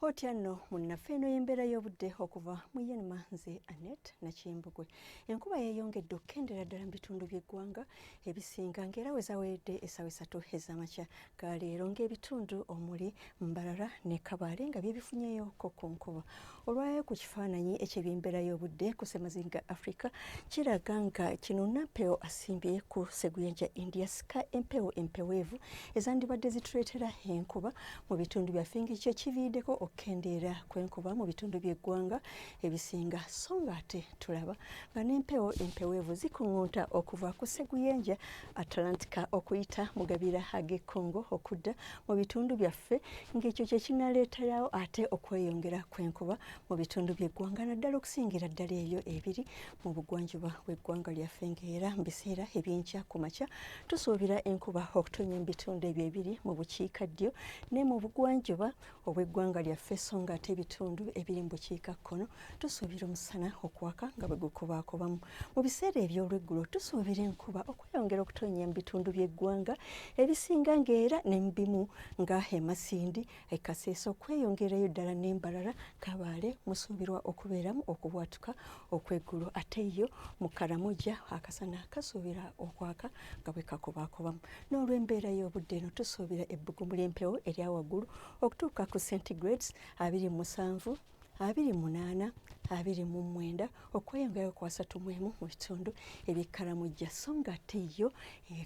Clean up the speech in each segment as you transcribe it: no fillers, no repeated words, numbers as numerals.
Otya nno munnaffe eno y'embeera y'obudde okuva mu Yenima nze Annette Nakimbugwe. Enkuba yeeyongedde okukendera ddala mu bitundu by'eggwanga ebisinga ng'era wezaweredde essaawa 3 ez'amakya ga leero ng'ebitundu omuli Mbarara ne Kabale nga byebifunyeyo ku nkuba. Olwayo ku kifaananyi eky'embeera y'obudde ku ssemazinga Africa kiraga nga kino Nampeewo asimbye ku Sseguyanja India sika empewo empeweevu ezandibadde zituleetera enkuba mu bitundu byaffe ng'ekyo kiviiriddeko okkendeera kw'enkuba mu bitundu by'eggwanga ebisinga so ng'ate tulaba nga n'empewo empeweevu zikuŋŋunta okuva ku Sseguyanja Atlantika okuyita mu gabira ag'e Congo okudda mu bitundu byaffe ng'ekyo kye kinaleeterawo ate okweyongera kw'enkuba mu bitundu by'eggwanga naddala okusingira ddala ebyo ebiri mu bugwanjuba bw'eggwanga lyaffe ng'era mu biseera eby'enkya ku makya tusuubira enkuba okutonya mu bitundu ebyo ebiri mu bukiikaddyo ne mu bugwanjuba obw'eggwanga lyaffe so ng'ate ebitundu ebiri mu bukiikakkono tusuubira omusana okwaka nga bwe gukubaakubamu. Mu biseera eby'olweggulo tusuubira enkuba okweyongera okutonya mu bitundu by'eggwanga ebisinga ng'era ne mu bimu nga Masindi e Kasese okweyongerayo ddala n'Embarara Kabale musuubirwa okubeeramu okubwatuka okw'eggulu ate yo mu Karamoja akasana kasuubira okwaka nga bwe kakubaakubamu. N'olw'embeera y'obudde eno tusuubira ebbugumu ly'empewo erya waggulu okutuuka ku centigrades 27, 28, 29 okweyongerayo kwa 31 mu bitundu eby'Ekaramoja so ng'ate yo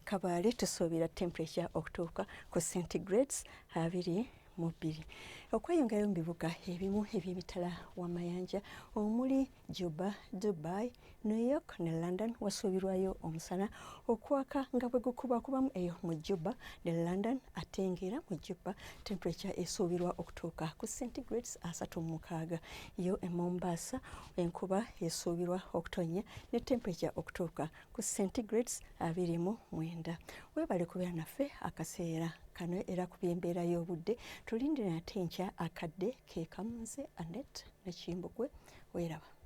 Kabale tusuubira temperature okutuuka ku centigrades 22. Okweyongerayo mu bibuga ebimu eby'emitala w'amayanja omuli Juba, Dubai, New York ne London wasuubirwayo omusana okwaka nga bwe gukubaakubamu eyo mu Juba ne London ate ng'era mu Juba temperature esuubirwa okutuuka ku centigrades 36. Yo e Mombasa enkuba esuubirwa okutonya ne temperature okutuuka ku centigrades 29. Weebale kubeera naffe akaseera kano era ku by'embeera y'obudde tulindire ate enkya akadde ke kamu nze Annette Nakimbugwe weeraba.